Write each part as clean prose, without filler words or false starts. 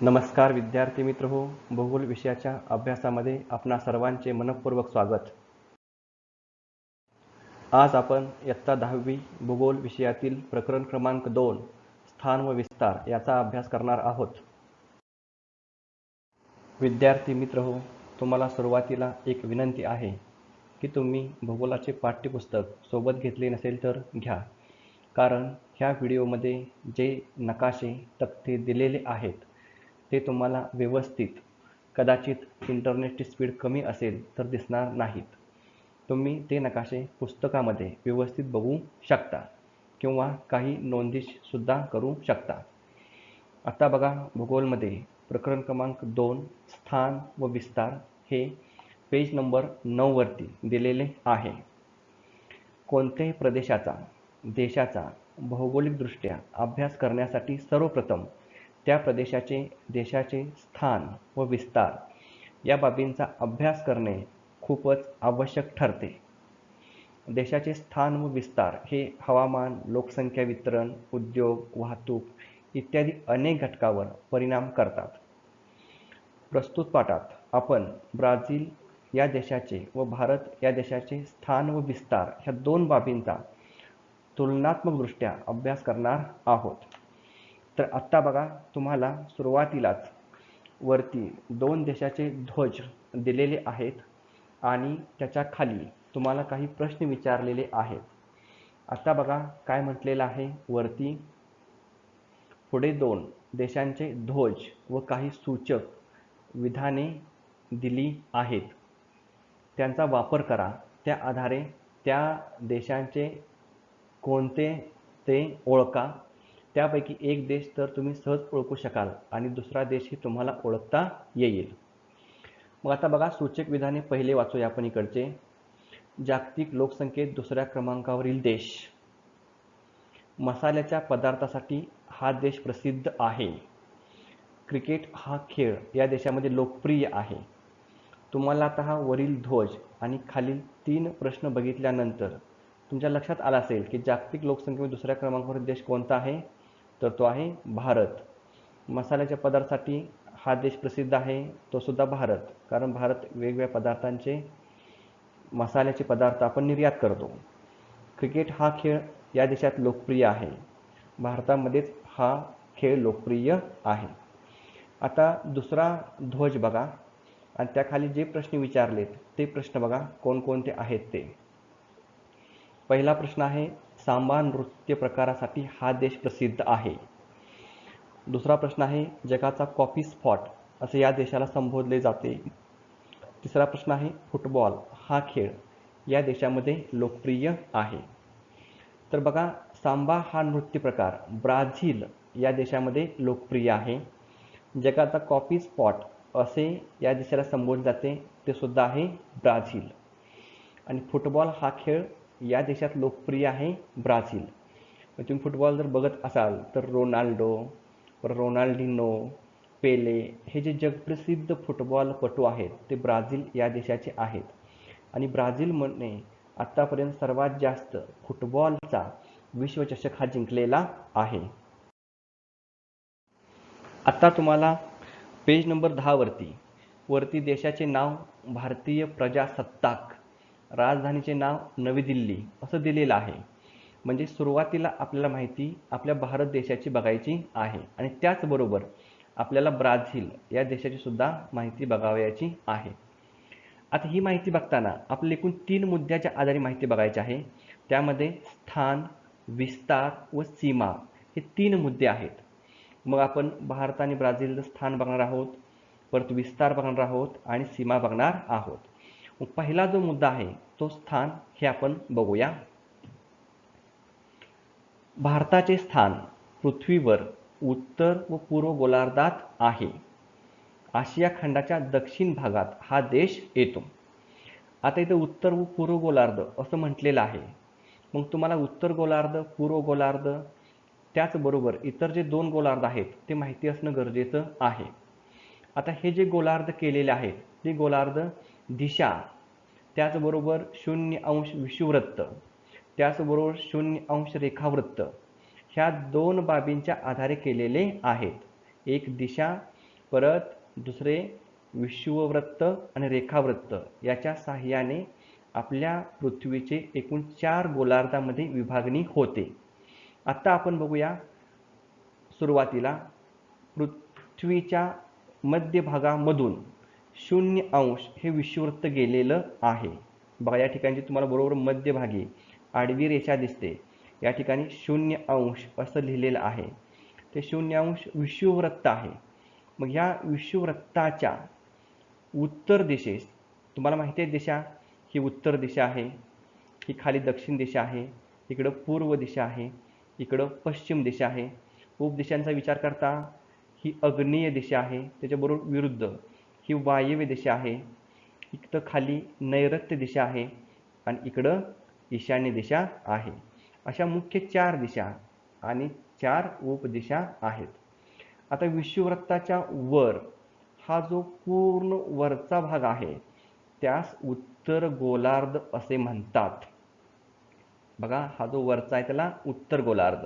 नमस्कार विद्यार्थी मित्र हो, भूगोल विषयाच्या अभ्यासामध्ये आपणा सर्वांचे मनपूर्वक स्वागत। आज आपण इयत्ता 10वी भूगोल विषयातील प्रकरण क्रमांक 2 स्थान व विस्तार याचा अभ्यास करणार आहोत। विद्यार्थी मित्र हो, तुम्हाला सुरुवातीला एक विनंती आहे की तुम्ही भूगोलाचे पाठ्यपुस्तक सोबत घेतले नसेल तर घ्या, कारण ह्या व्हिडिओमध्ये जे नकाशे तक्ते दिलेले आहेत ते तुम्हाला व्यवस्थित, कदाचित इंटरनेटची स्पीड कमी असेल तर दिसणार नाहीत। तुम्ही ते नकाशे पुस्तकामध्ये व्यवस्थित बघू शकता किंवा काही नोंदी सुद्धा करू शकता। आता बघा, भूगोलमध्ये प्रकरण क्रमांक 2 स्थान व विस्तार हे पेज नंबर 9 वरती दिलेले आहे। कोणत्याही प्रदेशाचा, देशाचा भौगोलिकदृष्ट्या अभ्यास करण्यासाठी सर्वप्रथम त्या प्रदेशाचे, देशाचे स्थान व विस्तार या बाबींचा अभ्यास करणे खूपच आवश्यक ठरते। देशाचे स्थान व विस्तार हे हवामान, लोकसंख्या वितरण, उद्योग, वाहतूक इत्यादी अनेक घटकावर परिणाम करतात। प्रस्तुत पाठात आपण ब्राझील या देशाचे व भारत या देशाचे स्थान व विस्तार ह्या दोन बाबींचा तुलनात्मकदृष्ट्या अभ्यास करणार आहोत। तर आत्ता बघा, तुम्हाला सुरुवातीलाच वरती दोन देशाचे ध्वज दिलेले आहेत आणि त्याच्या खाली तुम्हाला काही प्रश्न विचारलेले आहेत। आता बघा काय म्हटलेलं आहे वरती, पुढे दोन देशांचे ध्वज व काही सूचक विधाने दिली आहेत, त्यांचा वापर करा। त्या आधारे त्या देशांचे कोणते ते ओळखा। त्यापैकी एक देश तर तुम्ही सहज ओळखू शकाल आणि दुसरा देशही तुम्हाला ओळखता येईल। मग आता बघा, सूचक विधाने पहिले वाचूया आपण इकडचे। जागतिक लोकसंख्येत दुसऱ्या क्रमांकावरील देश, मसाल्याच्या पदार्थासाठी हा देश प्रसिद्ध आहे, क्रिकेट हा खेळ या देशामध्ये लोकप्रिय आहे। तुम्हाला आता हा वरील ध्वज आणि खालील 3 प्रश्न बघितल्यानंतर तुमच्या लक्षात आला असेल की जागतिक लोकसंख्येत दुसऱ्या क्रमांकावरील देश कोणता आहे, तर तो आहे भारत। मसाल्याच्या पदार्थासाठी हा देश प्रसिद्ध आहे, तो सुद्धा भारत, कारण भारत वेगवेगळ्या पदार्थांचे, मसाल्याचे पदार्थ आपण निर्यात करतो। क्रिकेट हा खेळ या देशात लोकप्रिय आहे, भारतामध्येच हा खेळ लोकप्रिय आहे। आता दुसरा ध्वज बघा आणि त्याखाली जे प्रश्न विचारलेत ते प्रश्न बघा कोणकोणते आहेत ते। पहिला प्रश्न आहे, सांबा नृत्य प्रकारासाठी हा देश प्रसिद्ध आहे। दुसरा प्रश्न आहे, जगाचा कॉफी स्पॉट असे या देशाला संबोधले जाते। तिसरा प्रश्न आहे, फुटबॉल हा खेळ या देशामध्ये लोकप्रिय आहे। तर बघा, सांबा हा नृत्य प्रकार ब्राझील या देशामध्ये लोकप्रिय आहे। जगाचा कॉफी स्पॉट असे या देशाला संबोधले जाते, ते सुद्धा आहे ब्राझील। आणि फुटबॉल हा खेळ या देशात लोकप्रिय आहे, ब्राझील। तुम्ही फुटबॉल जर बघत असाल तर रोनाल्डो, रोनाल्डिनो, पेले हे जे जगप्रसिद्ध फुटबॉलपटू आहेत ते ब्राझील या देशाचे आहेत। आणि ब्राझीलने आत्तापर्यंत सर्वात जास्त फुटबॉलचा विश्वचषक हा जिंकलेला आहे। आता तुम्हाला पेज नंबर 10 वरती देशाचे नाव भारतीय प्रजासत्ताक, राजधानीचे नाव नवी दिल्ली असं दिलेलं आहे। म्हणजे सुरुवातीला आपल्याला माहिती आपल्या भारत देशाची बघायची आहे आणि त्याचबरोबर आपल्याला ब्राझील या देशाची सुद्धा माहिती बघावयाची आहे। आता ही माहिती बघताना आपल्याला एकूण 3 मुद्द्याच्या आधारे माहिती बघायची आहे। त्यामध्ये स्थान, विस्तार व सीमा हे 3 मुद्दे आहेत। मग आपण भारत आणि ब्राझीलचं स्थान बघणार आहोत, परत विस्तार बघणार आहोत आणि सीमा बघणार आहोत। मग पहिला जो मुद्दा आहे तो स्थान हे आपण बघूया। भारताचे स्थान पृथ्वीवर उत्तर व पूर्व गोलार्धात आहे। आशिया खंडाच्या दक्षिण भागात हा देश येतो। आता इथे उत्तर व पूर्व गोलार्ध असं म्हटलेलं आहे। मग तुम्हाला उत्तर गोलार्ध, पूर्व गोलार्ध त्याचबरोबर इतर जे 2 गोलार्ध आहेत ते माहिती असणं गरजेचं आहे। आता हे जे गोलार्ध केलेले आहेत ते गोलार्ध दिशा, त्याचबरोबर 0° विषुववृत्त, त्याचबरोबर 0° रेखावृत्त ह्या 2 बाबींच्या आधारे केलेले आहेत। एक दिशा परत दुसरे विषुववृत्त आणि रेखावृत्त याच्या साहाय्याने आपल्या पृथ्वीचे एकूण 4 गोलार्धामध्ये विभागणी होते. आता आपण बघूया सुरुवातीला पृथ्वीच्या मध्यभागामधून 0° हे विषुववृत्त गेलेलं आहे. बघा या ठिकाणी तुम्हाला बरोबर मध्यभागी आडवी रेषा दिसते, या ठिकाणी 0° असं लिहिलेलं आहे. ते 0° विषुववृत्त आहे. मग ह्या विषुववृत्ताच्या उत्तर दिशेस तुम्हाला माहिती आहे दिशा, ही उत्तर दिशा आहे, ही खाली दक्षिण दिशा आहे, इकडं पूर्व दिशा आहे, इकडं पश्चिम दिशा आहे. उपदिशांचा विचार करता ही आग्नेय दिशा आहे, त्याच्याबरोबर विरुद्ध ही वायव्य दिशा आहे, इकडं खाली नैऋत्य दिशा आहे आणि इकडं ईशान्य दिशा आहे. अशा मुख्य 4 दिशा आणि 4 उपदिशा आहेत. आता विषुववृत्ताच्या वर हा जो पूर्ण वरचा भाग आहे त्यास उत्तर गोलार्ध असे म्हणतात. बघा हा जो वरचा आहे त्याला उत्तर गोलार्ध.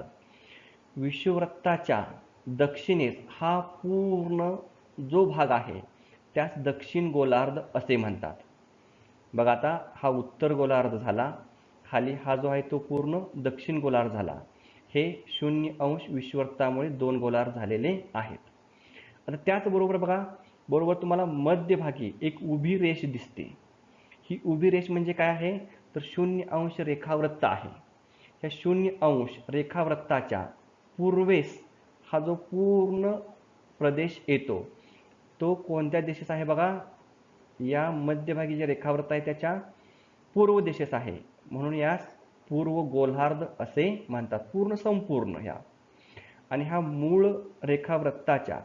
विषुववृत्ताच्या दक्षिणेस हा पूर्ण जो भाग आहे त्यास दक्षिण गोलार्ध असे म्हणतात. बघा आता हा उत्तर गोलार्ध झाला, खाली हा जो आहे तो पूर्ण दक्षिण गोलार्ध झाला. हे 0° विषुववृत्तामुळे 2 गोलार्ध झालेले आहेत. आता त्याचबरोबर बघा बरोबर तुम्हाला मध्यभागी एक उभी रेष दिसते. ही उभी रेष म्हणजे काय आहे तर 0° रेखावृत्त आहे. ह्या 0° रेखावृत्ताच्या पूर्वेस हा जो पूर्ण प्रदेश येतो तो कोणत्या दिशेस आहे बघा, या मध्यभागी जे रेखावृत्त आहे त्याच्या पूर्व दिशेस आहे, म्हणून यास पूर्व गोलार्ध असे म्हणतात, पूर्ण संपूर्ण ह्या. आणि हा मूळ रेखावृत्ताच्या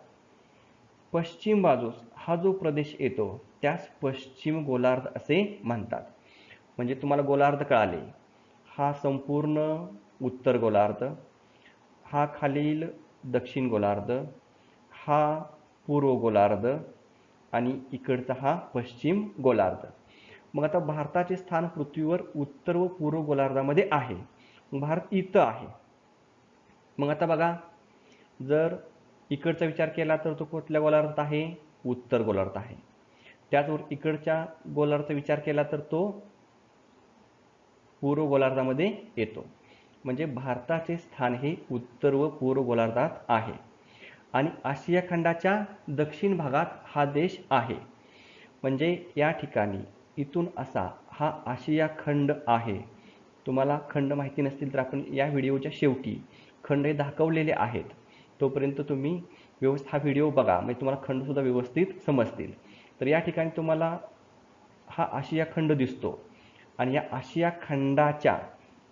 पश्चिम बाजूस हा जो प्रदेश येतो त्यास पश्चिम गोलार्ध असे म्हणतात. म्हणजे तुम्हाला गोलार्ध कळाले, हा संपूर्ण उत्तर गोलार्ध, हा खालील दक्षिण गोलार्ध, हा पूर्व गोलार्ध आणि इकडचा हा पश्चिम गोलार्ध. मग आता भारताचे स्थान पृथ्वीवर उत्तर व पूर्व गोलार्धामध्ये आहे. भारत इथं आहे. मग आता बघा जर इकडचा विचार केला तर तो कुठल्या गोलार्धात आहे, उत्तर गोलार्धात आहे. त्याचवर इकडच्या गोलार्धाचा विचार केला तर तो पूर्व गोलार्धामध्ये येतो. म्हणजे भारताचे स्थान हे उत्तर व पूर्व गोलार्धात आहे. आणि आशिया खंडाच्या दक्षिण भागात हा देश आहे. म्हणजे या ठिकाणी इथून असा हा आशिया खंड आहे. तुम्हाला खंड माहिती नसतील तर आपण या व्हिडिओच्या शेवटी खंड हे दाखवलेले आहेत, तोपर्यंत तुम्ही व्यवस्थित हा व्हिडिओ बघा, म्हणजे तुम्हाला खंडसुद्धा व्यवस्थित समजतील. तर या ठिकाणी तुम्हाला हा आशिया खंड दिसतो आणि या आशिया खंडाच्या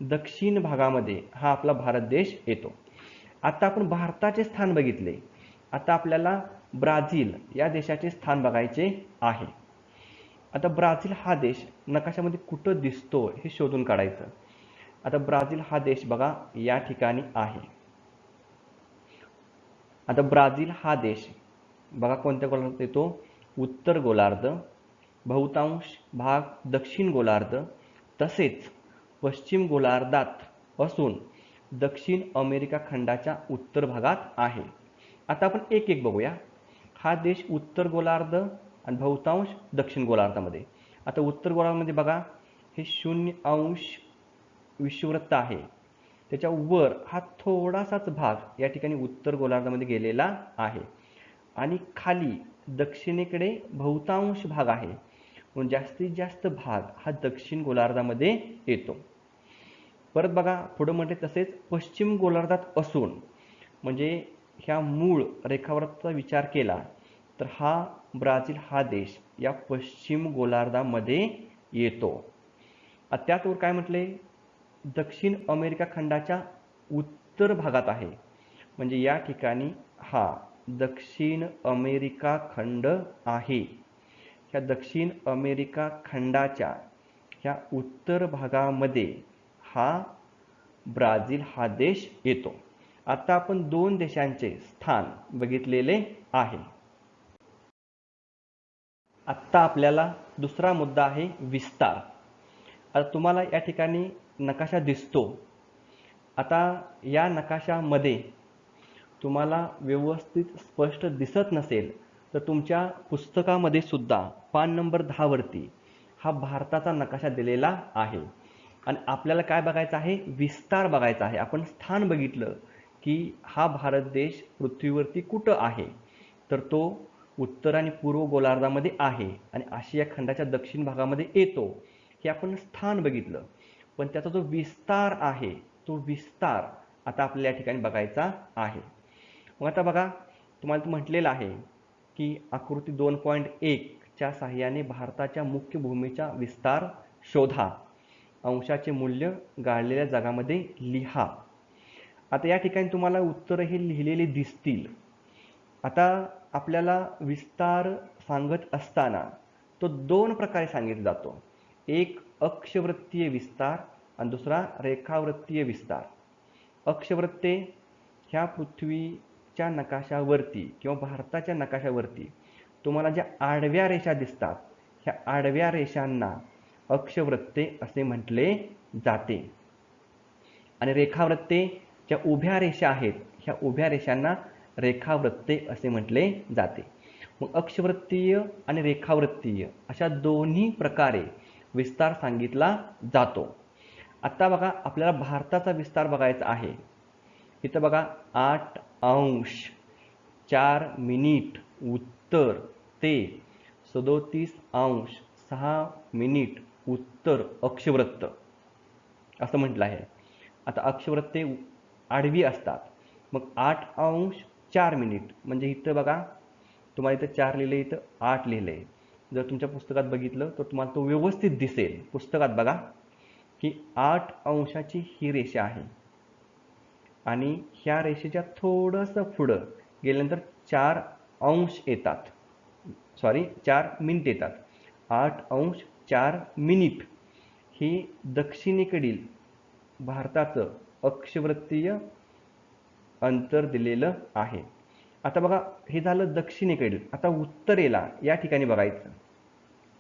दक्षिण भागामध्ये हा आपला भारत देश येतो. आता आपण भारताचे स्थान बघितले, आता आपल्याला ब्राझील या देशाचे स्थान बघायचे आहे. आता ब्राझील हा देश नकाशामध्ये कुठं दिसतो हे शोधून काढायचं. आता ब्राझील हा देश बघा या ठिकाणी आहे. आता ब्राझील हा देश बघा कोणत्या गोलार्धात येतो, उत्तर गोलार्ध, बहुतांश भाग दक्षिण गोलार्ध तसेच पश्चिम गोलार्धात असून दक्षिण अमेरिका खंडाच्या उत्तर भागात आहे. आता आपण एक एक बघूया. हा देश उत्तर गोलार्ध आणि बहुतांश दक्षिण गोलार्धामध्ये. आता उत्तर गोलार्धामध्ये बघा हे 0° विषुववृत्त आहे, त्याच्या वर हा थोडासाच भाग या ठिकाणी उत्तर गोलार्धामध्ये गेलेला आहे आणि खाली दक्षिणेकडे बहुतांश भाग आहे, म्हणून जास्तीत जास्त भाग हा दक्षिण गोलार्धामध्ये येतो. परत बघा पुढे म्हटले तसेच पश्चिम गोलार्धात असून, म्हणजे ह्या मूळ रेखावृत्ताचा विचार केला तर हा ब्राझील हा देश या पश्चिम गोलार्धामध्ये येतो. त्याचवर काय म्हटले, दक्षिण अमेरिका खंडाच्या उत्तर भागात आहे, म्हणजे या ठिकाणी हा दक्षिण अमेरिका खंड आहे. ह्या दक्षिण अमेरिका खंडाच्या ह्या उत्तर भागामध्ये हा ब्राझील हा देश येतो. आता आपण 2 देशांचे स्थान बघितलेले आहे. आत्ता आपल्याला दुसरा मुद्दा आहे विस्तार. आता तुम्हाला या ठिकाणी नकाशा दिसतो. आता या नकाशामध्ये तुम्हाला व्यवस्थित स्पष्ट दिसत नसेल तर तुमच्या पुस्तकामध्ये सुद्धा पान नंबर 10 वरती हा भारताचा नकाशा दिलेला आहे आणि आपल्याला काय बघायचं आहे, विस्तार बघायचा आहे. आपण स्थान बघितलं की हा भारत देश पृथ्वीवरती कुठं आहे, तर तो उत्तर आणि पूर्व गोलार्धामध्ये आहे आणि आशिया खंडाच्या दक्षिण भागामध्ये येतो, हे आपण स्थान बघितलं. पण त्याचा जो विस्तार आहे, तो विस्तार आता आपल्याला या ठिकाणी बघायचा आहे. मग आता बघा, तुम्हाला म्हटलेलं आहे की आकृती 2.1 च्या साहाय्याने भारताच्या मुख्य भूमीचा विस्तार शोधा, अंशाचे मूल्य गाळलेल्या जागामध्ये लिहा. आता या ठिकाणी तुम्हाला उत्तर हे लिहिलेले दिसतील. आता आपल्याला विस्तार सांगत असताना तो दोन प्रकारे सांगितला जातो. एक अक्षवृत्तीय विस्तार आणि दुसरा रेखावृत्तीय विस्तार. अक्षवृत्ते ह्या पृथ्वीच्या नकाशावरती किंवा भारताच्या नकाशावरती तुम्हाला ज्या आडव्या रेषा दिसतात, ह्या आडव्या रेषांना अक्षवृत्ते असे म्हटले जाते. आणि रेखावृत्ते ज्या उभ्या रेषा आहेत, ह्या उभ्या रेषांना रेखावृत्ते असे म्हटले जाते. मग अक्षवृत्तीय आणि रेखावृत्तीय अशा दोन्ही प्रकारे विस्तार सांगितला जातो. आता बघा, आपल्याला भारताचा विस्तार बघायचा आहे. इथं बघा, 8 अंश 4 मिनिट उत्तर ते 37 अंश 6 मिनिट उत्तर अक्षवृत्त असं म्हटलं आहे. आता अक्षवृत्ते आडवी असतात. मग 8 अंश 4 मिनिट म्हणजे इथं बघा, तुम्हाला इथं 4 लिहिले, इथं 8 लिहिले. जर तुमच्या पुस्तकात बघितलं तर तुम्हाला तो व्यवस्थित दिसेल. पुस्तकात बघा की 8 अंशाची ही रेषा आहे आणि ह्या रेषेच्या थोडंसं पुढं गेल्यानंतर 4 अंश येतात, 4 मिनिट येतात. 8 अंश 4 मिनिट ही दक्षिणेकडील भारताचं अक्षवृत्तीय अंतर दिलेलं आहे. आता बघा, हे झालं दक्षिणेकडील. आता उत्तरेला या ठिकाणी बघायचं,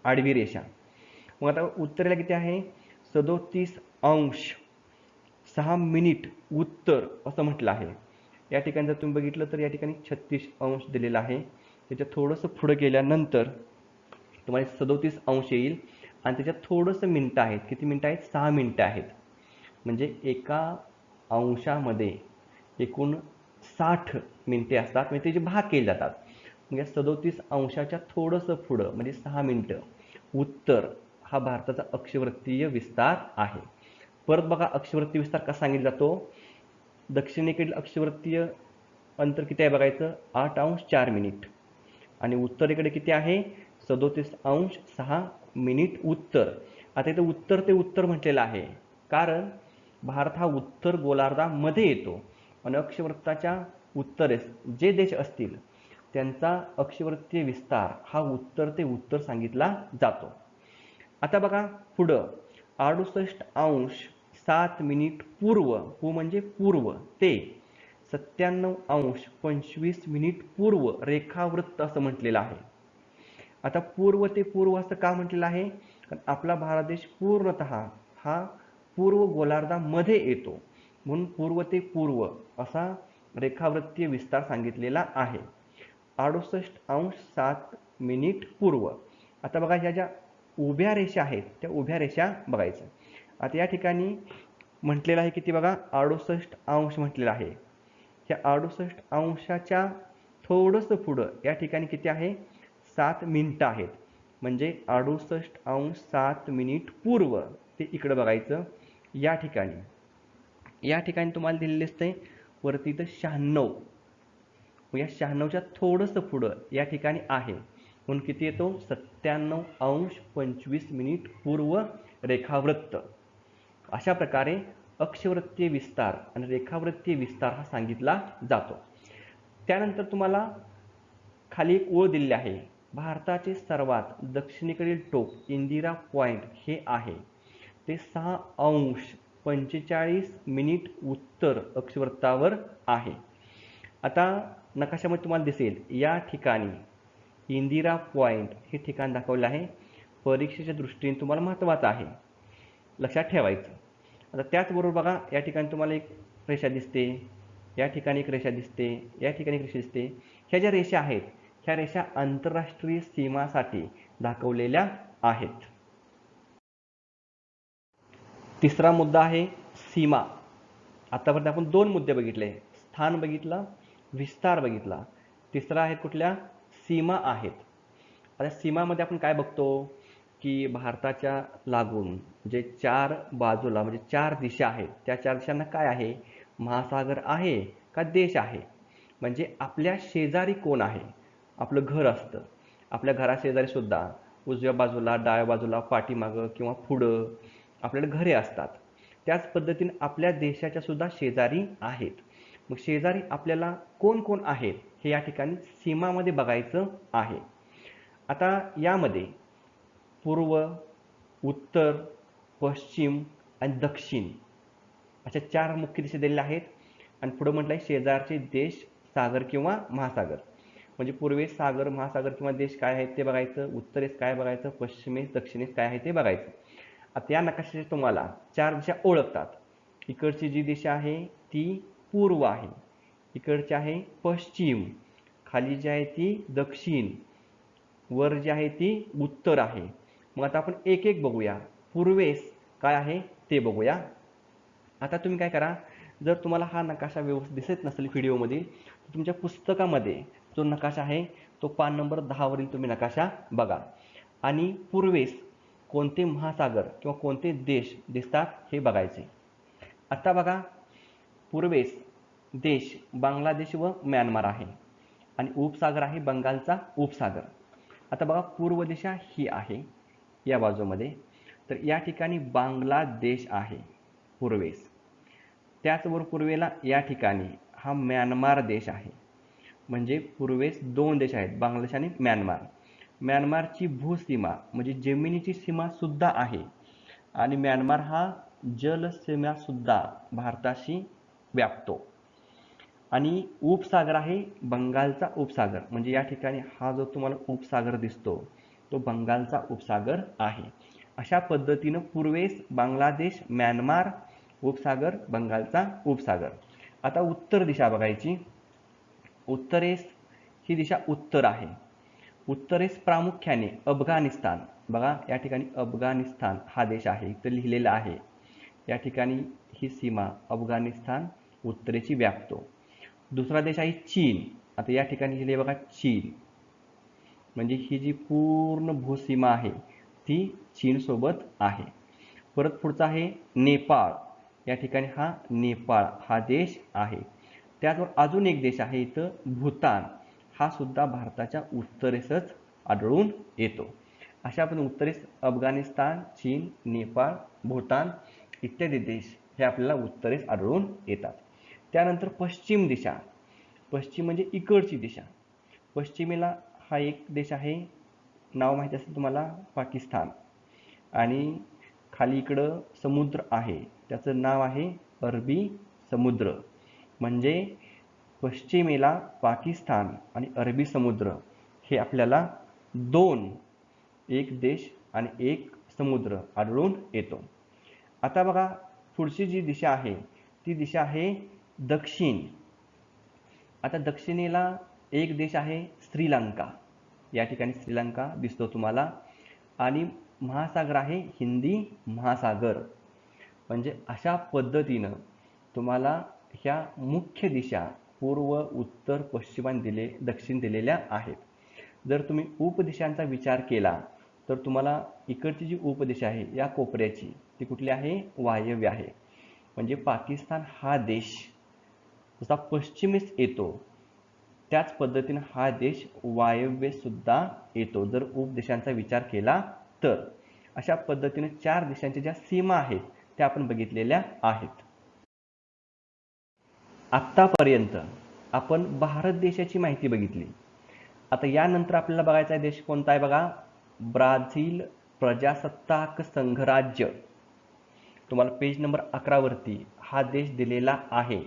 आडवी रेषा. मग आता उत्तरेला किती आहे, 37 अंश 6 मिनिट उत्तर असं म्हटलं आहे. या ठिकाणी जर तुम्ही बघितलं तर या ठिकाणी 36 अंश दिलेला आहे. त्याच्या थोडंसं पुढं गेल्यानंतर तुम्हाला 37 अंश येईल आणि त्याच्यात थोडंसं मिनटं आहेत. किती मिनटं आहेत, 6 मिनटं आहेत. म्हणजे एका अंशामध्ये एकूण 60 मिनिटे असतात, म्हणजे त्याचे भाग केले जातात. म्हणजे 37 अंशाच्या थोडंसं पुढं म्हणजे 6 मिनिटं उत्तर हा भारताचा अक्षवृत्तीय विस्तार आहे. परत बघा, अक्षवृत्तीय विस्तार कसा सांगितला जातो. दक्षिणेकडील अक्षवृत्तीय अंतर किती आहे बघायचं, 8 अंश 4 मिनिट आणि उत्तरेकडे किती आहे, 37 अंश 6 मिनिट उत्तर. आता इथं उत्तर ते उत्तर म्हटलेलं आहे कारण भारत हा उत्तर गोलार्धामध्ये येतो आणि अक्षवृत्ताच्या उत्तरेस जे देश असतील त्यांचा अक्षवृत्तीय विस्तार हा उत्तर ते उत्तर सांगितला जातो. आता बघा पुढं, 68 अंश 7 मिनिट पूर्व, पू म्हणजे पूर्व, ते 97 अंश 25 मिनिट पूर्व रेखावृत्त असं म्हटलेलं आहे. आता पूर्व ते पूर्व असं का म्हटलेलं आहे, कारण आपला भारत देश पूर्णतः हा पूर्व गोलार्धामध्ये येतो, म्हणून पूर्व ते पूर्व असा रेखावृत्तीय विस्तार सांगितलेला आहे. 68 अंश 7 मिनिट पूर्व. आता बघा, ह्या ज्या उभ्या रेषा आहेत त्या उभ्या रेषा बघायचं. आता या ठिकाणी म्हटलेलं आहे किती बघा, 68 अंश म्हटलेलं आहे. ह्या 68 अंशाच्या थोडंसं पुढं या ठिकाणी किती आहे, 7 मिनिटं आहेत. म्हणजे 68 अंश 7 मिनिट पूर्व ते इकडं बघायचं. या ठिकाणी तुम्हाला दिलेलं असते वरती इथं 96. या 96च्या थोडंसं पुढं या ठिकाणी आहे, म्हणून किती येतो, 97 अंश 25 मिनिट पूर्व रेखावृत्त. अशा प्रकारे अक्षवृत्तीय विस्तार आणि रेखावृत्तीय विस्तार हा सांगितला जातो. त्यानंतर तुम्हाला खाली एक ओळ दिलेली आहे. भारताचे सर्वात दक्षिणेकडील टोक इंदिरा पॉइंट हे आहे, ते 6 अंश 45 मिनिट उत्तर अक्षवृत्तावर आहे. आता नकाशामध्ये तुम्हाला दिसेल या ठिकाणी इंदिरा पॉइंट हे ठिकाण दाखवलं आहे. परीक्षेच्या दृष्टीने तुम्हाला महत्त्वाचं आहे, लक्षात ठेवायचं. आता त्याचबरोबर बघा, या ठिकाणी तुम्हाला एक रेषा दिसते, या ठिकाणी एक रेषा दिसते, या ठिकाणी एक रेषा दिसते. ह्या ज्या रेषा आहेत ह्या रेषा आंतरराष्ट्रीय सीमासाठी दाखवलेल्या आहेत. तिसरा मुद्दा आहे सीमा. आतापर्यंत आपण 2 मुद्दे बघितले, स्थान बघितलं, विस्तार बघितला. तिसरा आहे कुठल्या? सीमा आहेत. आता सीमामध्ये आपण काय बघतो की भारताच्या लागून जे 4 बाजूला म्हणजे 4 दिशा आहेत, त्या 4 दिशांना काय आहे? महासागर आहे का देश आहे? म्हणजे आपल्या शेजारी कोण आहे? आपलं घर असतं, आपल्या घराशेजारी सुद्धा उजव्या बाजूला, डाव्या बाजूला, पाठीमागं किंवा पुढं आपल्याला घरे असतात. त्याच पद्धतीने आपल्या देशाच्या सुद्धा शेजारी आहेत. मग शेजारी आपल्याला कोण कोण आहेत हे या ठिकाणी सीमामध्ये बघायचं आहे. आता यामध्ये पूर्व, उत्तर, पश्चिम आणि दक्षिण अशा 4 मुख्य दिशा दिलेल्या आहेत. आणि पुढे म्हटलं आहे शेजारचे देश, सागर किंवा महासागर. म्हणजे पूर्वेस सागर, महासागर किंवा देश काय आहेत ते बघायचं, उत्तरेस काय बघायचं, पश्चिमेस, दक्षिणेस काय आहे ते बघायचं. आता या नकाशाचे तुम्हाला 4 दिशा ओळखतात. इकडची जी दिशा आहे ती पूर्व आहे, इकडची आहे पश्चिम, खाली जी आहे ती दक्षिण, वर जी आहे ती उत्तर आहे. मग आता आपण एक एक बघूया. पूर्वेस काय आहे ते बघूया. आता तुम्ही काय करा, जर तुम्हाला हा नकाशा व्यवस्थित दिसत नसेल व्हिडिओमध्ये, तर तुमच्या पुस्तकामध्ये जो नकाशा आहे तो पान नंबर 10 वरील तुम्ही नकाशा बघा आणि पूर्वेस कोणते महासागर किंवा कोणते देश दिसतात हे बघायचे. आता बघा, पूर्वेस देश बांगलादेश व म्यानमार आहे आणि उपसागर आहे बंगालचा उपसागर. आता बघा, पूर्व दिशा ही आहे या बाजूमध्ये, तर या ठिकाणी बांगलादेश आहे पूर्वेस. त्याचबरोबर पूर्वेला या ठिकाणी हा म्यानमार देश आहे. म्हणजे पूर्वेस 2 देश आहेत, बांगलादेश आणि म्यानमार. म्यानमारची भूसीमा म्हणजे जमिनीची सीमा सुद्धा आहे आणि म्यानमार हा जलसीमा सुद्धा भारताशी व्यापतो. आणि उपसागर आहे बंगालचा उपसागर. म्हणजे या ठिकाणी हा जो तुम्हाला उपसागर दिसतो तो बंगालचा उपसागर आहे. अशा पद्धतीनं पूर्वेस बांगलादेश, म्यानमार, उपसागर बंगालचा उपसागर. आता उत्तर दिशा बघायची. उत्तरेस ही दिशा उत्तर आहे. उत्तरेस प्रामुख्याने अफगाणिस्तान, बघा या ठिकाणी अफगाणिस्तान हा देश आहे, इथं लिहिलेलं आहे. या ठिकाणी ही सीमा अफगाणिस्तान उत्तरेची व्यापतो. दुसरा देश आहे चीन. आता या ठिकाणी लिहिले बघा चीन, म्हणजे ही जी पूर्ण भूसीमा आहे ती चीन सोबत आहे. परत पुढचा आहे नेपाळ. या ठिकाणी हा नेपाळ हा देश आहे. त्याचबरोबर अजून एक देश आहे इथं भूतान, हा सुद्धा भारताच्या उत्तरेसच आढळून येतो. अशा आपण उत्तरेस अफगाणिस्तान, चीन, नेपाळ, भूतान इत्यादी देश हे आपल्याला उत्तरेस आढळून येतात. त्यानंतर पश्चिम दिशा. पश्चिम म्हणजे इकडची दिशा. पश्चिमेला हा एक देश आहे, नाव माहिती असेल तुम्हाला, पाकिस्तान. आणि खाली इकडं समुद्र आहे, त्याचं नाव आहे अरबी समुद्र. म्हणजे पश्चिमेला पाकिस्तान आणि अरबी समुद्र हे आपल्याला 2, एक देश आणि एक समुद्र आढळून येतो. आता बघा, पुढची जी दिशा आहे ती दिशा आहे दक्षिण. आता दक्षिणेला एक देश आहे श्रीलंका. या ठिकाणी श्रीलंका दिसतो तुम्हाला. आणि महासागर आहे हिंदी महासागर. म्हणजे अशा पद्धतीनं तुम्हाला ह्या मुख्य दिशा पूर्व, उत्तर, पश्चिम आणि दक्षिण दिलेल्या आहेत. जर तुम्ही उपदिशांचा विचार केला तर तुम्हाला इकडची जी उपदिशा आहे या कोपऱ्याची ती कुठली आहे? वायव्य आहे. म्हणजे पाकिस्तान हा देश जसा पश्चिमेस येतो त्याच पद्धतीने हा देश वायव्य सुद्धा येतो जर उपदेशांचा विचार केला तर. अशा पद्धतीने 4 दिशांच्या ज्या सीमा आहेत त्या आपण बघितलेल्या आहेत. आत्तापर्यंत आपण भारत देशाची माहिती बघितली. आता यानंतर आपल्याला बघायचा देश कोणता आहे बघा, ब्राझील प्रजासत्ताक संघराज्य. तुम्हाला पेज नंबर 11 वरती हा देश दिलेला आहे.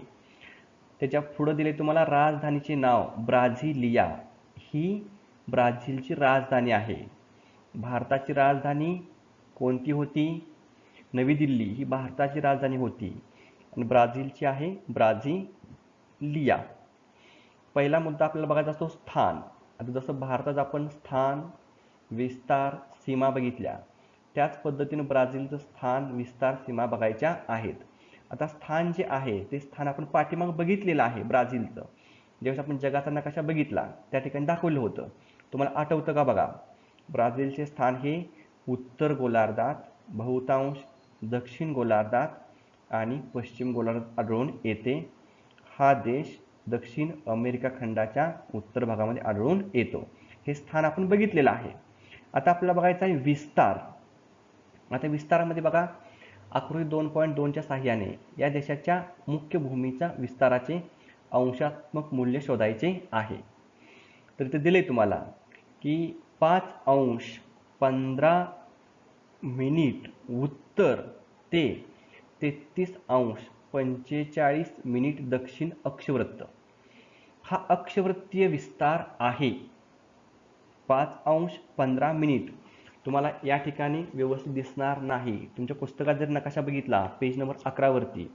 त्याच्या पुढे दिले तुम्हाला राजधानीचे नाव ब्राझिलिया. ही ब्राझीलची राजधानी आहे. भारताची राजधानी कोणती होती? नवी दिल्ली ही भारताची राजधानी होती आणि ब्राझीलची आहे ब्राझिलिया. पहिला मुद्दा आपल्याला बघायचा असतो स्थान. आता जसं भारतात आपण स्थान, विस्तार, सीमा बघितल्या, त्याच पद्धतीने ब्राझीलचं स्थान, विस्तार, सीमा बघायच्या आहेत. आता स्थान जे आहे ते स्थान आपण पाठीमाग बघितलेलं आहे ब्राझीलचं. ज्यावेळेस आपण जगाचा नकाशा बघितला त्या ठिकाणी दाखवलं होतं. तुम्हाला आठवतं का बघा? ब्राझीलचे स्थान हे उत्तर गोलार्धात, बहुतांश दक्षिण गोलार्धात आणि पश्चिम गोलार्धात आढळून येते. हा देश दक्षिण अमेरिका खंडाच्या उत्तर भागामध्ये आढळून येतो. हे स्थान आपण बघितलेलं आहे. आता आपल्याला बघायचं आहे विस्तार. आता विस्तारामध्ये बघा, आकृती 2.2च्या साहाय्याने या देशाच्या मुख्य भूमीच्या विस्ताराचे अंशात्मक मूल्य शोधायचे आहे. तर इथे दिले तुम्हाला की 5°15' उत्तर ते 33°45' दक्षिण अक्षवृत्त हा अक्षवृत्तीय विस्तार आहे. 5°15' तुम्हाला या ठिकाणी व्यवस्थित दिसणार नाही. तुमच्या पुस्तकात जर नकाशा बघितला पेज नंबर 11 वरती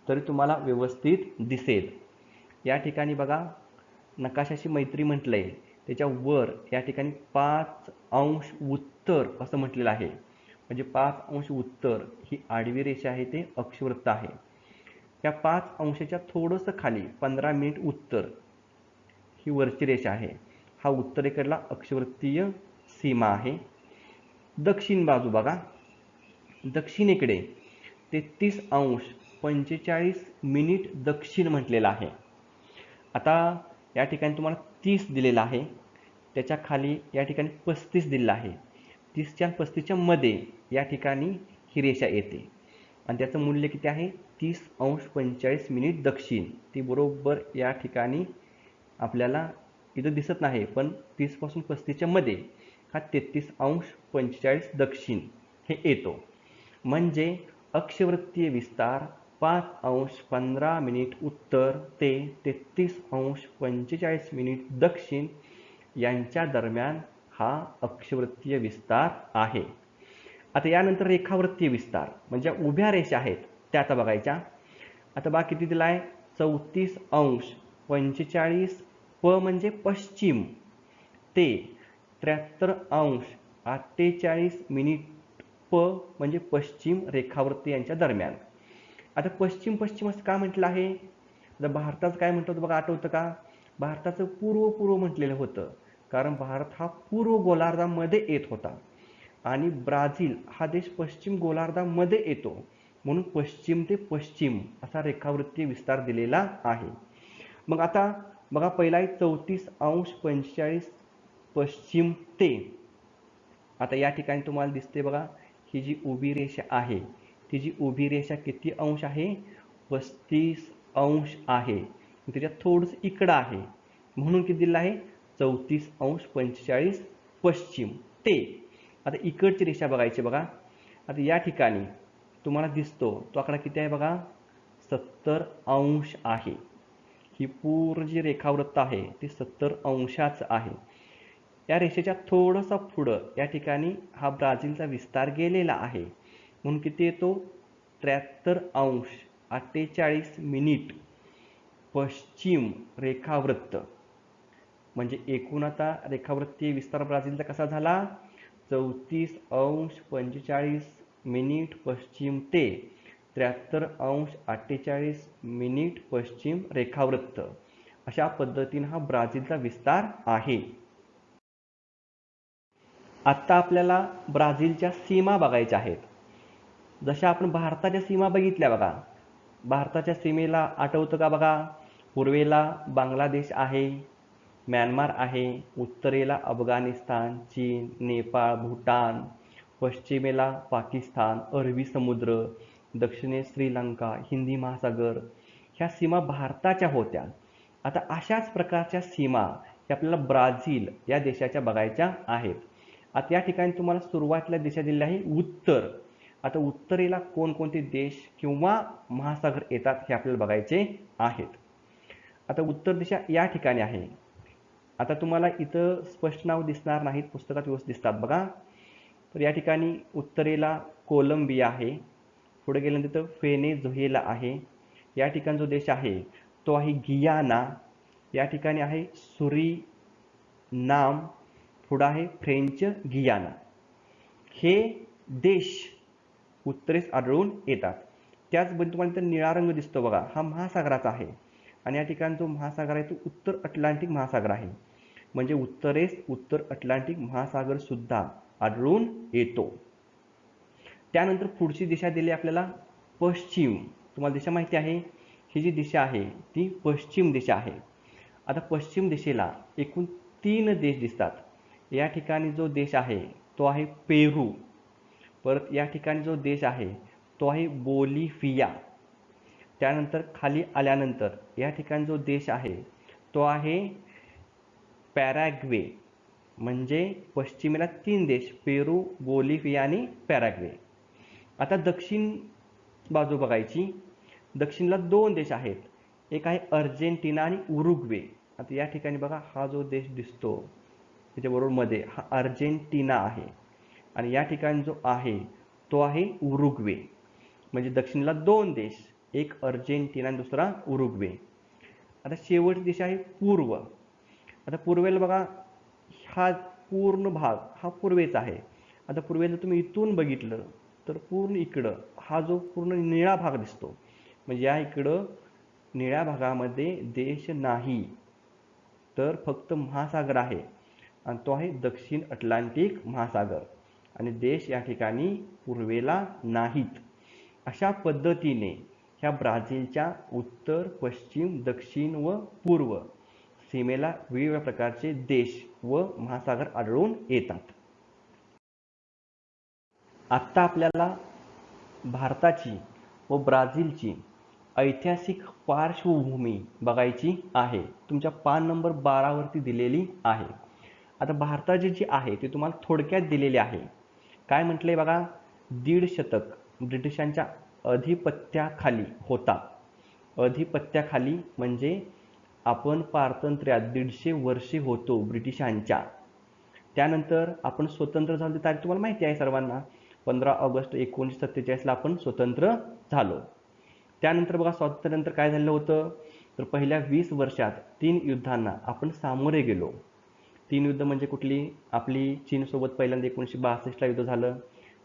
तरी तुम्हाला व्यवस्थित दिसेल. या ठिकाणी बघा नकाशाशी मैत्री म्हटलंय, त्याच्या वर या ठिकाणी 5° उत्तर असं म्हटलेलं आहे. म्हणजे 5° उत्तर ही आडवी रेषा आहे, ते अक्षवृत्त आहे. या 5°च्या थोडंसं खाली 15' उत्तर ही वरची रेषा आहे. हा उत्तरेकडला अक्षवृत्तीय सीमा आहे. दक्षिण बाजू बघा, दक्षिणेकडे 33°45' दक्षिण म्हटलेलं आहे. आता या ठिकाणी तुम्हाला 30 दिलेला आहे, त्याच्या खाली या ठिकाणी 35 दिलेला आहे. 30च्या 35च्या मध्ये या ठिकाणी ही रेषा येते आणि त्याचं मूल्य किती आहे? 30°45' दक्षिण. ती बरोबर या ठिकाणी आपल्याला इथं दिसत नाही, पण 30 पासून 35च्या मध्ये हा 33°45' दक्षिण हे येतो. म्हणजे अक्षवृत्तीय विस्तार 5°15' उत्तर ते 33°45' दक्षिण यांच्या दरम्यान हा अक्षवृत्तीय विस्तार आहे. आता यानंतर रेखावृत्तीय विस्तार म्हणजे उभ्या रेषा आहेत त्या आता बघायच्या. आता बघा किती दिला आहे? 34°45' प म्हणजे पश्चिम ते 73°48' प म्हणजे पश्चिम रेखावृत्ती यांच्या दरम्यान. आता पश्चिम पश्चिम असं का म्हटलं आहे? आता भारताचं काय म्हटलं होतं बघा, आठवतं का? भारताचं पूर्व पूर्व म्हटलेलं होतं, कारण भारत हा पूर्व गोलार्धामध्ये येत होता आणि ब्राझील हा देश पश्चिम गोलार्धामध्ये येतो, म्हणून पश्चिम ते पश्चिम असा रेखावृत्तीय विस्तार दिलेला आहे. मग आता बघा पहिला आहे 34°45' पश्चिम ते. आता या ठिकाणी तुम्हाला दिसते बघा, ही जी उभी रेषा आहे ती जी उभी रेषा किती अंश आहे? 35° आहे. त्याच्यात थोडंसं इकडं आहे म्हणून किती दिलं आहे? 34°45' पश्चिम ते. आता इकडची रेषा बघायची बघा. आता या ठिकाणी तुम्हाला दिसतो तो आकडा किती आहे बघा? 70° आहे. ही पूर्ण जी रेखावृत्त आहे ती 70° आहे. या रेषेच्या थोडंसं पुढं या ठिकाणी हा ब्राझीलचा विस्तार गेलेला आहे, म्हणून किती येतो? 73°48' पश्चिम रेखावृत्त. म्हणजे एकूण आता रेखावृत्तीय विस्तार ब्राझीलचा कसा झाला? 34°45' पश्चिम ते 73°48' पश्चिम रेखावृत्त. अशा पद्धतीने हा ब्राझीलचा विस्तार आहे. आता आपल्याला ब्राझीलच्या सीमा बघायच्या आहेत. जशा आपण भारताच्या सीमा बघितल्या बघा, भारताच्या सीमेला आठवतं का बघा? पूर्वेला बांगलादेश आहे, म्यानमार आहे, उत्तरेला अफगाणिस्तान, चीन, नेपाळ, भूटान, पश्चिमेला पाकिस्तान, अरबी समुद्र, दक्षिणेस श्रीलंका, हिंदी महासागर, ह्या सीमा भारताच्या होत्या. आता अशाच प्रकारच्या सीमा ह्या आपल्याला ब्राझील या देशाच्या बघायच्या आहेत. आता या ठिकाणी तुम्हाला सुरुवातीला दिशा दिलेली आहे उत्तर. आता उत्तरेला कोणकोणते देश किंवा महासागर येतात हे आपल्याला बघायचे आहेत. आता उत्तर दिशा या ठिकाणी आहे. आता तुम्हाला इथं स्पष्ट नाव दिसणार नाहीत, पुस्तकात व्यवस्थित दिसतात बघा. तर या ठिकाणी उत्तरेला कोलंबिया आहे, पुढे गेल्यानंतर व्हेनेझुएला आहे, या ठिकाणी जो देश आहे तो आहे गियाना, या ठिकाणी आहे नाम, पुढं आहे फ्रेंच गियाना. हे देश उत्तरेस आढळून येतात. त्याचबरोबर तुम्हाला इथं निळा रंग दिसतो बघा, हा महासागराचा आहे आणि या ठिकाणी जो महासागर आहे तो उत्तर अटलांटिक महासागर आहे. म्हणजे उत्तरेस उत्तर अटलांटिक महासागर सुद्धा आढळून येतो. त्यानंतर पुढची दिशा दिली आपल्याला पश्चिम. तुम्हाला दिशा माहिती आहे, ही जी दिशा आहे ती पश्चिम दिशा आहे. आता पश्चिम दिशेला एकूण 3 देश दिसतात. या ठिकाणी जो देश आहे तो आहे पेरू. परत या ठिकाणी जो देश आहे तो आहे बोलिव्हिया. त्यानंतर खाली आल्यानंतर या ठिकाणी जो देश आहे तो आहे पॅराग्वे. म्हणजे पश्चिमेला 3 देश, पेरू, बोलिव्हिया आणि पॅराग्वे. आता दक्षिण बाजू बघायची. दक्षिणला 2 देश आहेत, एक आहे अर्जेंटिना आणि उरुग्वे. आता या ठिकाणी बघा, हा जो देश दिसतो त्याच्याबरोबर मध्ये हा अर्जेंटिना आहे आणि या ठिकाणी जो आहे तो आहे उरुग्वे. म्हणजे दक्षिणेला 2 देश, एक अर्जेंटिना आणि दुसरा उरुग्वे. आता शेवटची दिशा आहे पूर्व. आता पूर्वेला बघा, हा पूर्ण भाग हा पूर्वेचा आहे. आता पूर्वेला तुम्ही इथून बघितलं तर पूर्ण इकडं हा जो पूर्ण निळा भाग दिसतो, म्हणजे या इकडं निळ्या भागामध्ये देश नाही, तर फक्त महासागर आहे आणि तो आहे दक्षिण अटलांटिक महासागर आणि देश या ठिकाणी पूर्वेला नाहीत. अशा पद्धतीने ह्या ब्राझीलच्या उत्तर, पश्चिम, दक्षिण व पूर्व सीमेला वेगवेगळ्या प्रकारचे देश व महासागर आढळून येतात. आत्ता आपल्याला भारताची व ब्राझीलची ऐतिहासिक पार्श्वभूमी बघायची आहे. तुमच्या पान नंबर 12 वरती दिलेली आहे. आता भारताची जी आहे ती तुम्हाला थोडक्यात दिलेली आहे. काय म्हटलंय बघा, 1.5 शतक ब्रिटिशांच्या अधिपत्याखाली होता. अधिपत्याखाली म्हणजे आपण पारतंत्र्यात 150 वर्षे होतो ब्रिटिशांच्या. त्यानंतर आपण स्वतंत्र झालो, तारीख तुम्हाला माहिती आहे सर्वांना, 15 ऑगस्ट 1947ला आपण स्वतंत्र झालो. त्यानंतर बघा, स्वातंत्र्यानंतर काय झालं होतं, तर पहिल्या 20 वर्षात 3 युद्धांना आपण सामोरे गेलो. 3 युद्ध म्हणजे कुठली, आपली चीनसोबत पहिल्यांदा 1962ला युद्ध झालं,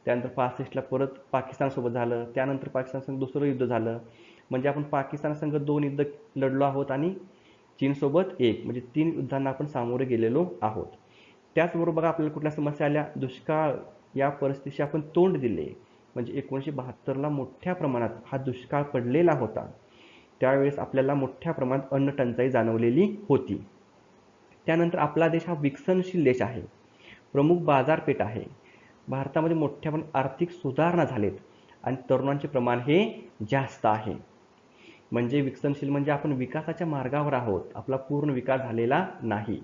त्यानंतर 65ला परत पाकिस्तानसोबत झालं, त्यानंतर पाकिस्तानसंग दुसरं युद्ध झालं. म्हणजे आपण पाकिस्तानसंग 2 युद्ध लढलो आहोत आणि चीनसोबत 1, म्हणजे 3 युद्धांना आपण सामोरे गेलेलो आहोत. त्याचबरोबर बघा, आपल्याला कुठल्या समस्या आल्या, दुष्काळ या परिस्थितीशी आपण तोंड दिले. म्हणजे 1972ला मोठ्या प्रमाणात हा दुष्काळ पडलेला होता. त्यावेळेस आपल्याला मोठ्या प्रमाणात अन्न टंचाई जाणवलेली होती. त्यानंतर आपला देश हा विकसनशील देश आहे, प्रमुख बाजारपेठ आहे. भारतामध्ये मोठ्या प्रमाणात आर्थिक सुधारणा झालेत आणि तरुणांचे प्रमाण हे जास्त आहे. म्हणजे विकसनशील म्हणजे आपण विकासाच्या मार्गावर आहोत, आपला पूर्ण विकास झालेला नाही.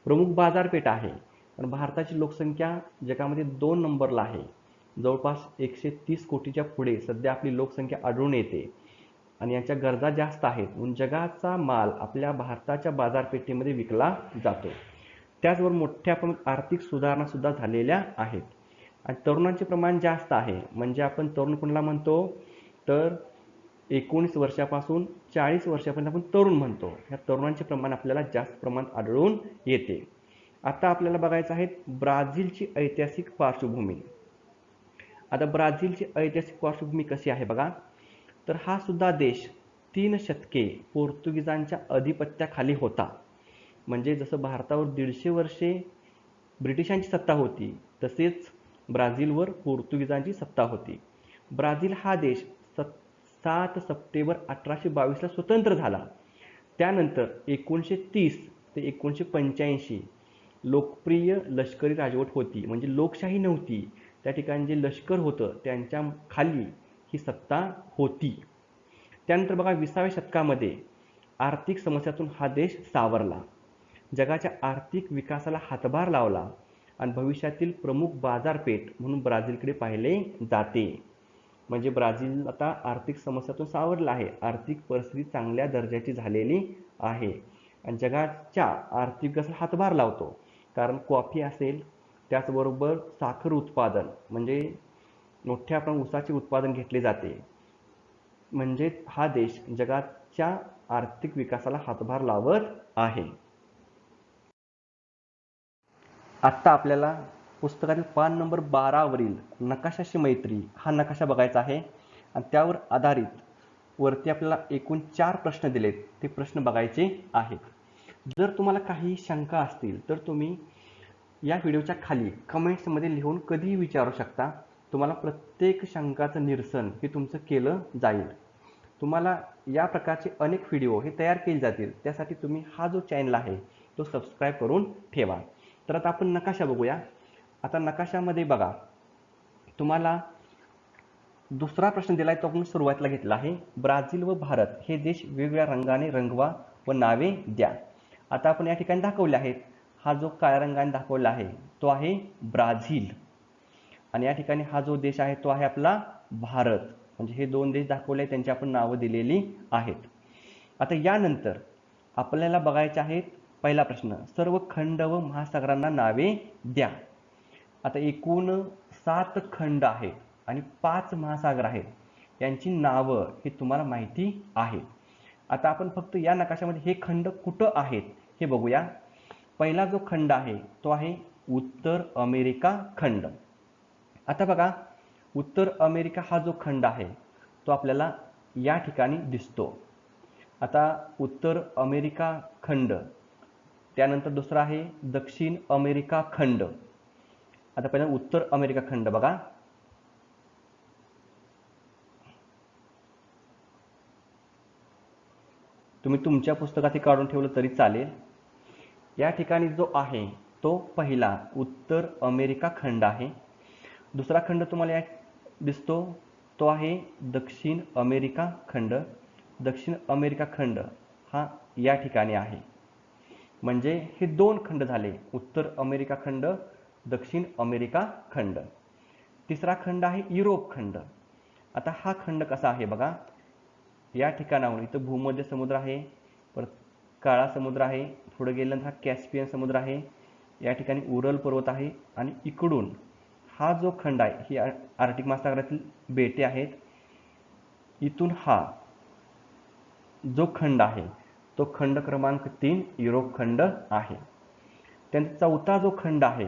प्रमुख बाजारपेठ आहे आणि भारताची लोकसंख्या जगामध्ये 2 नंबरला आहे. जवळपास 130 कोटीच्या पुढे सध्या आपली लोकसंख्या आढळून येते आणि याच्या गरजा जास्त आहेत, म्हणून जगाचा माल आपल्या भारताच्या बाजारपेठेमध्ये विकला जातो. त्याचबरोबर मोठ्या प्रमाणात आर्थिक सुधारणा सुद्धा झालेल्या आहेत आणि तरुणांचे प्रमाण जास्त आहे. म्हणजे आपण तरुण कोणाला म्हणतो, तर 19 वर्षापासून 40 वर्षापर्यंत आपण तरुण म्हणतो. ह्या तरुणांचे प्रमाण आपल्याला जास्त प्रमाणात आढळून येते. आता आपल्याला बघायचं आहे ब्राझीलची ऐतिहासिक पार्श्वभूमी. आता ब्राझीलची ऐतिहासिक पार्श्वभूमी कशी आहे बघा, तर हा सुद्धा देश 3 शतके पोर्तुगीजांच्या अधिपत्याखाली होता. म्हणजे जसं भारतावर 150 वर्षे ब्रिटिशांची सत्ता होती, तसेच ब्राझीलवर पोर्तुगीजांची सत्ता होती. ब्राझील हा देश 7 सप्टेंबर 1822ला स्वतंत्र झाला. त्यानंतर 1930 ते 1985 लोकप्रिय लष्करी राजवट होती, म्हणजे लोकशाही नव्हती. त्या ठिकाणी जे लष्कर होतं त्यांच्या खाली ही सत्ता होती. त्यानंतर बघा, 20व्या शतकामध्ये आर्थिक समस्यातून हा देश सावरला, जगाच्या आर्थिक विकासाला हातभार लावला आणि भविष्यातील प्रमुख बाजारपेठ म्हणून ब्राझीलकडे पाहिले जाते. म्हणजे ब्राझील आता आर्थिक समस्यातून सावरला आहे, आर्थिक परिस्थिती चांगल्या दर्जाची झालेली आहे आणि जगाच्या आर्थिक विकासाला हातभार लावतो. कारण कॉफी असेल, त्याचबरोबर साखर उत्पादन, म्हणजे मोठ्या प्रमाणात ऊसाचे उत्पादन घेतले जाते. म्हणजे हा देश जगाच्या आर्थिक विकासाला हातभार लावत आहे. आत्ता आपल्याला पुस्तकातील पान नंबर 12 वरील नकाशाशी मैत्री हा नकाशा बघायचा आहे आणि त्यावर आधारित वरती आपल्याला एकूण 4 प्रश्न दिलेत, ते प्रश्न बघायचे आहेत. जर तुम्हाला काही शंका असतील तर तुम्ही या व्हिडिओच्या खाली कमेंट्समध्ये लिहून कधीही विचारू शकता. तुम्हाला प्रत्येक शंकाचं निरसन हे तुमचं केलं जाईल. तुम्हाला या प्रकारचे अनेक व्हिडिओ हे तयार केले जातील, त्यासाठी तुम्ही हा जो चॅनल आहे तो सबस्क्राईब करून ठेवा. तर आता आपण नकाशा बघूया. आता नकाशामध्ये बघा, तुम्हाला दुसरा प्रश्न दिलाय तो आपण सुरुवातीला घेतला आहे. ब्राझील व भारत हे देश वेगवेगळ्या रंगाने रंगवा व नावे द्या. आता आपण या ठिकाणी दाखवले आहेत. हा जो काळ्या रंगाने दाखवला आहे तो आहे ब्राझील आणि या ठिकाणी हा जो देश आहे तो आहे आपला भारत. म्हणजे हे दोन देश दाखवले, त्यांची आपण नावं दिलेली आहेत. आता यानंतर आपल्याला बघायचे आहेत पहिला प्रश्न, सर्व खंड व महासागरांना नावे द्या. आता एकूण 7 खंड आहेत आणि 5 महासागर आहेत, यांची नावं हे तुम्हाला माहिती आहे. आता आपण फक्त या नकाशामध्ये हे खंड कुठं आहेत हे बघूया. पहिला जो खंड आहे तो आहे उत्तर अमेरिका खंड. आता बघा, उत्तर अमेरिका हा जो खंड आहे तो आपल्याला या ठिकाणी दिसतो. आता उत्तर अमेरिका खंड, त्यानंतर दुसरा आहे दक्षिण अमेरिका खंड. आता पहिला उत्तर अमेरिका खंड बघा, तुम्ही तुमच्या पुस्तकात काढून ठेवलं तरी चालेल. या ठिकाणी जो आहे तो पहिला उत्तर अमेरिका खंड आहे. दुसरा खंड तुम्हाला या दिसतो तो आहे दक्षिण अमेरिका खंड. दक्षिण अमेरिका खंड हा या ठिकाणी आहे. म्हणजे हे 2 खंड झाले, उत्तर अमेरिका खंड, दक्षिण अमेरिका खंड. तिसरा खंड आहे युरोप खंड. आता हा खंड कसा आहे बघा, या ठिकाणाहून इथं भूमध्य समुद्र आहे, परत काळा समुद्र आहे, पुढे गेल्यानंतर हा कॅस्पियन समुद्र आहे, या ठिकाणी उरल पर्वत आहे आणि इकडून हा जो खंड आहे ही आर्क्टिक महासागरातील बेटे आहेत. इथून हा जो खंड आहे तो खंड क्रमांक 3 युरोप खंड आहे. त्यानंतर चौथा जो खंड आहे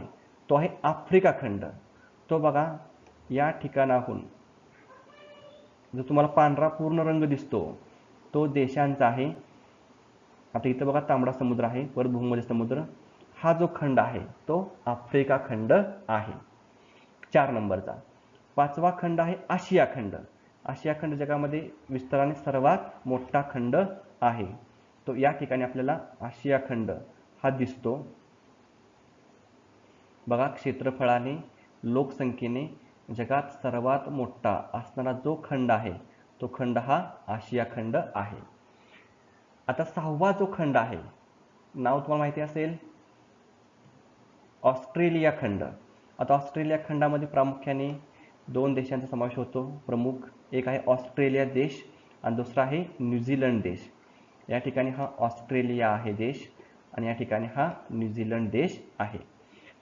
तो आहे आफ्रिका खंड. तो बघा या ठिकाणाहून जो तुम्हाला पांढरा पूर्ण रंग दिसतो तो देशांचा आहे. आता इथं बघा तांबडा समुद्र आहे, परत भूमध्य समुद्र. हा जो खंड आहे तो आफ्रिका खंड आहे 4 नंबरचा. 5वा खंड आहे आशिया खंड. आशिया खंड जगामध्ये विस्ताराने सर्वात मोठा खंड आहे. तो या ठिकाणी आपल्याला आशिया खंड हा दिसतो. बघा, क्षेत्रफळाने, लोकसंख्येने जगात सर्वात मोठा असणारा जो खंड आहे तो खंड हा आशिया खंड आहे. आता 6वा जो खंड आहे, नाव तुम्हाला माहिती असेल, ऑस्ट्रेलिया खंड. आता ऑस्ट्रेलिया खंडामध्ये प्रामुख्याने 2 देशांचा समावेश होतो प्रमुख. एक आहे ऑस्ट्रेलिया देश आणि दुसरा आहे न्यूझीलंड देश. या ठिकाणी हा ऑस्ट्रेलिया आहे देश आणि या ठिकाणी हा न्यूझीलंड देश आहे.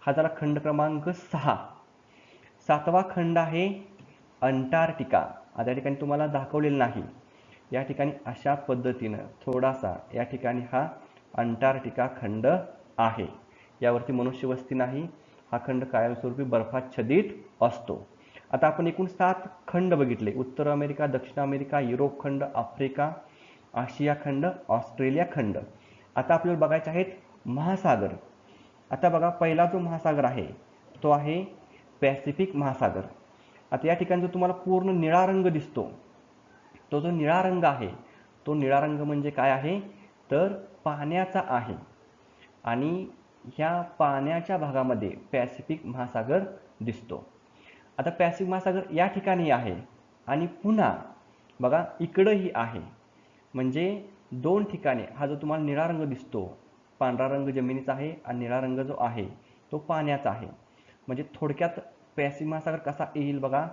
हा झाला खंड क्रमांक 6. 7वा खंड आहे अंटार्क्टिका. आता या ठिकाणी तुम्हाला दाखवलेलं नाही, या ठिकाणी अशा पद्धतीनं थोडासा या ठिकाणी हा अंटार्क्टिका खंड आहे. यावरती मनुष्यवस्ती नाही. हा खंड कायमस्वरूपी बर्फाच्छादित असतो. आता आपण एकूण 7 खंड बघितले, उत्तर अमेरिका, दक्षिण अमेरिका, युरोप खंड, आफ्रिका, आशिया खंड, ऑस्ट्रेलिया खंड. आता आपल्याला बघायचे आहेत महासागर. आता बघा, पहिला जो महासागर आहे तो आहे पॅसिफिक महासागर. आता या ठिकाणी जो तुम्हाला पूर्ण निळा रंग दिसतो, तो जो निळा रंग आहे तो निळा रंग म्हणजे काय आहे तर पाण्याचा आहे आणि ह्या पाण्याच्या भागामध्ये पॅसिफिक महासागर दिसतो. आता पॅसिफिक महासागर या ठिकाणी आहे आणि पुन्हा बघा इकडंही आहे. म्हणजे 2 ठिकाणी हा जो तुम्हाला निळा रंग दिसतो, पांढरा रंग जमिनीचा आहे आणि निळा रंग जो आहे तो पाण्याचा आहे. म्हणजे थोडक्यात पॅसिफिक महासागर कसा येईल बघा,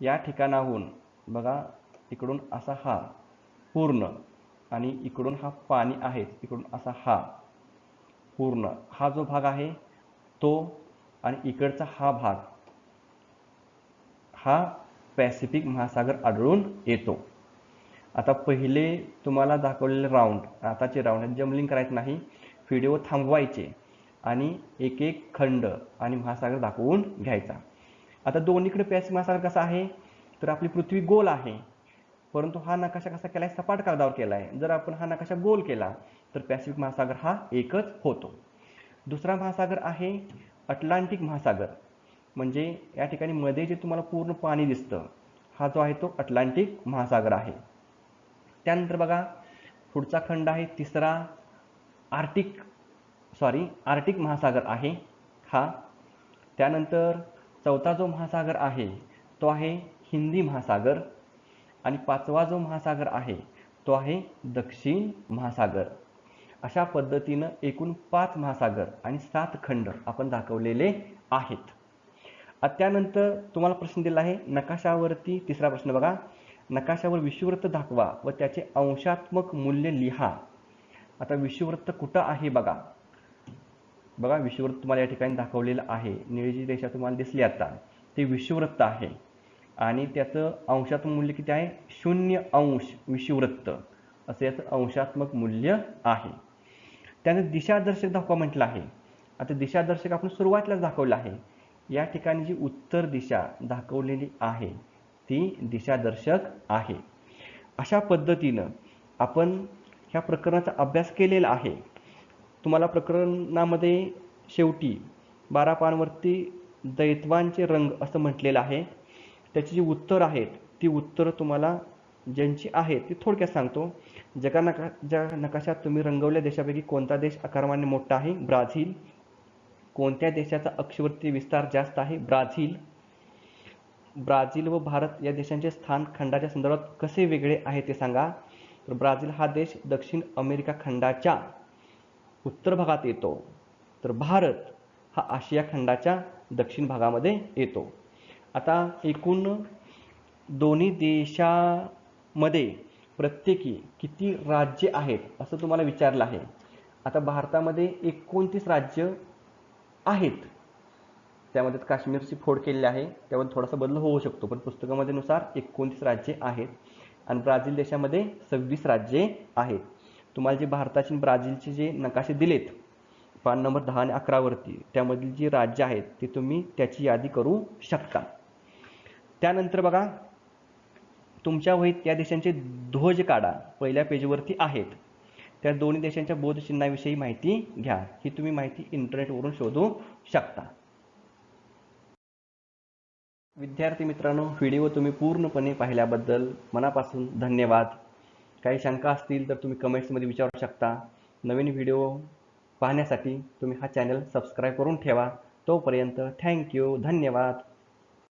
या ठिकाणाहून बघा इकडून असा हा पूर्ण आणि इकडून हा पाणी आहे, इकडून असा हा पूर्ण हा जो भाग आहे तो आणि इकडचा हा भाग हा पॅसिफिक महासागर आढळून येतो. आता पहिले तुम्हाला दाखवलेले राऊंड, आताचे राऊंड जमलिंग करायचं नाही, व्हिडिओ थांबवायचे आणि एक एक खंड आणि महासागर दाखवून घ्यायचा. आता दोन्हीकडे पॅसिफिक महासागर कसा आहे, तर आपली पृथ्वी गोल आहे, परंतु हा नकाशा कसा केलाय, सपाट कागदावर केलाय. जर आपण हा नकाशा गोल केला तर पॅसिफिक महासागर हा एकच होतो. दुसरा महासागर आहे अटलांटिक महासागर, म्हणजे या ठिकाणी मध्ये जे तुम्हाला पूर्ण पाणी दिसतं, हा जो आहे तो अटलांटिक महासागर आहे. त्यानंतर बघा पुढचा खंड आहे तिसरा, आर्टिक महासागर आहे हा. त्यानंतर चौथा जो महासागर आहे तो आहे हिंदी महासागर, आणि पाचवा जो महासागर आहे तो आहे दक्षिण महासागर. अशा पद्धतीनं एकूण 5 महासागर आणि 7 खंड आपण दाखवलेले आहेत. त्यानंतर तुम्हाला प्रश्न दिला आहे नकाशावरती, तिसरा प्रश्न बघा, नकाशावर विषुववृत्त दाखवा व त्याचे अंशात्मक मूल्य लिहा. आता विषुववृत्त कुठं आहे बघा, विषुववृत्त तुम्हाला या ठिकाणी दाखवलेलं आहे. निळी जी रेषा तुम्हाला दिसली आता ते विषुववृत्त आहे, आणि त्याचं अंशात्मक मूल्य किती आहे, 0° विषुववृत्त असं याचं अंशात्मक मूल्य आहे. त्यानंतर दिशादर्शक दाखवा म्हटलं आहे. आता दिशादर्शक आपण सुरुवातीलाच दाखवलं आहे. या ठिकाणी जी उत्तर दिशा दाखवलेली आहे ती दिशादर्शक आहे. अशा पद्धतीनं आपण ह्या प्रकरणाचा अभ्यास केलेला आहे. तुम्हाला प्रकरणामध्ये शेवटी 12 पानांवरती दैत्वांचे रंग असं म्हटलेलं आहे. त्याची जी उत्तर आहेत ती उत्तरं तुम्हाला ज्यांची आहेत ती थोडक्यात सांगतो. ज्या नकाशात तुम्ही रंगवलेल्या देशापैकी कोणता देश आकारमानाने मोठा आहे, ब्राझील. कोणत्या देशाचा अक्षवर्ती विस्तार जास्त आहे, ब्राझील व भारत या देशांचे स्थान खंडाच्या संदर्भात कसे वेगळे आहे ते सांगा. तर ब्राझील हा देश दक्षिण अमेरिका खंडाच्या उत्तर भागात येतो, तर भारत हा आशिया खंडाच्या दक्षिण भागामध्ये येतो. आता एकूण दोन्ही देशामध्ये प्रत्येकी किती राज्ये आहेत असं तुम्हाला विचारलं आहे. आता भारतामध्ये 29 राज्य आहेत, त्यामध्ये काश्मीरची फोड केलेली आहे, त्यामध्ये थोडासा बदल होऊ शकतो, पण पुस्तकामध्ये नुसार 29 राज्ये आहेत. आणि ब्राझील देशामध्ये 26 राज्ये आहेत. तुम्हाला जे भारताची आणि ब्राझीलचे जे नकाशे दिलेत पान नंबर 10 आणि 11 वरती, त्यामधील जी राज्य आहेत ती तुम्ही त्याची यादी करू शकता. त्यानंतर बघा तुमच्या वहीत या देशांचे ध्वज काढा, पहिल्या पेजवरती आहेत. त्या दोन्ही देशांच्या बौद्ध चिन्हाविषयी माहिती घ्या. ही तुम्ही माहिती इंटरनेटवरून शोधू शकता. विद्यार्थी मित्रांनो, व्हिडिओ तुम्ही पूर्णपणे पाहिल्याबद्दल मनापासून धन्यवाद. काही शंका असतील तर तुम्ही कमेंट्समध्ये विचारू शकता. नवीन व्हिडिओ पाहण्यासाठी तुम्ही हा चॅनल सबस्क्राईब करून ठेवा. तोपर्यंत थँक्यू, धन्यवाद.